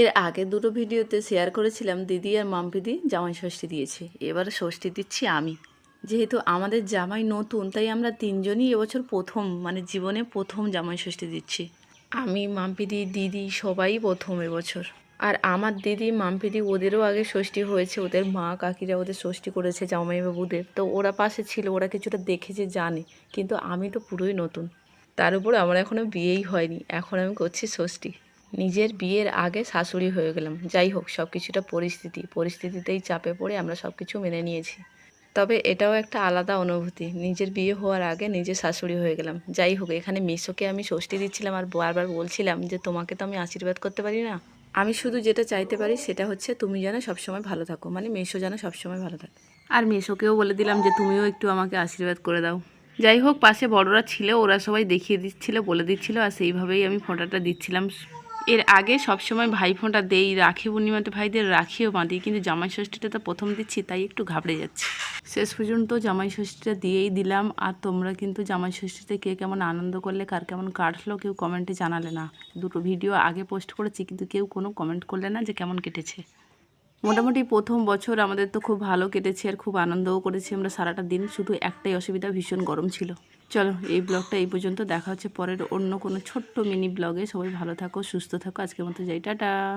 এর আগে দুটো ভিডিওতে শেয়ার করেছিলাম দিদি আর মাম্পিদি জামাই ষষ্ঠী দিয়েছে, এবার ষষ্ঠী দিচ্ছি আমি। যেহেতু আমাদের জামাই নতুন, তাই আমরা তিনজনই এবছর প্রথম, মানে জীবনে প্রথম জামাই ষষ্ঠী দিচ্ছি। আমি, মাম্পিদি, দিদি সবাই প্রথম এবছর। আর আমার দিদি মাম্পিদি ওদেরও আগে ষষ্ঠী হয়েছে, ওদের মা কাকিরা ওদের ষষ্ঠী করেছে জামাইবাবুদের, তো ওরা পাশে ছিল, ওরা কিছুটা দেখেছে জানে, কিন্তু আমি তো পুরোই নতুন। তার উপর আমার এখনও বিয়েই হয়নি, এখন আমি করছি ষষ্ঠী। নিজের বিয়ের আগে শাশুড়ি হয়ে গেলাম। যাই হোক, সব কিছুটা পরিস্থিতিতেই চাপে পড়ে আমরা সব কিছু মেনে নিয়েছি। তবে এটাও একটা আলাদা অনুভূতি, নিজের বিয়ে হওয়ার আগে নিজের শাশুড়ি হয়ে গেলাম। যাই হোক, এখানে মিশোকে আমি ষষ্ঠী দিচ্ছিলাম আর বারবার বলছিলাম যে তোমাকে তো আমি আশীর্বাদ করতে পারি না, আমি শুধু যেটা চাইতে পারি সেটা হচ্ছে তুমি যেন সবসময় ভালো থাকো, মানে মিশো যেন সবসময় ভালো থাকে। আর মিশোকেও বলে দিলাম যে তুমিও একটু আমাকে আশীর্বাদ করে দাও। যাই হোক, পাশে বড়রা ছিল, ওরা সবাই দেখিয়ে দিচ্ছিল, বলে দিচ্ছিল, আর সেইভাবেই আমি ফোঁটাটা দিচ্ছিলাম। এর আগে সবসময় ভাই ফোঁটা দেই, রাখি পূর্ণিমাতে ভাইদের রাখিও বাঁধি, কিন্তু জামাই ষষ্ঠীটা তো প্রথম দিচ্ছি, তাই একটু ঘাবড়ে যাচ্ছি। শেষ পর্যন্ত জামাই ষষ্ঠীটা দিয়েই দিলাম। আর তোমরা কিন্তু জামাই ষষ্ঠীতে কে কেমন আনন্দ করলে, কার কেমন কাটলো, কেউ কমেন্টে জানালে না। দুটো ভিডিও আগে পোস্ট করেছি, কিন্তু কেউ কোনো কমেন্ট করলে না যে কেমন কেটেছে। মোটামুটি প্রথম বছর আমাদের তো খুব ভালো কেটেছে আর খুব আনন্দও করেছি আমরা সারাটা দিন। শুধু একটাই অসুবিধা, ভীষণ গরম ছিল। চলো, এই ব্লগটা এই পর্যন্ত, দেখা হচ্ছে পরের অন্য কোনো ছোট্ট মিনি ব্লগে। সবাই ভালো থাকো, সুস্থ থাকো, আজকের মতো যাই, টাটা।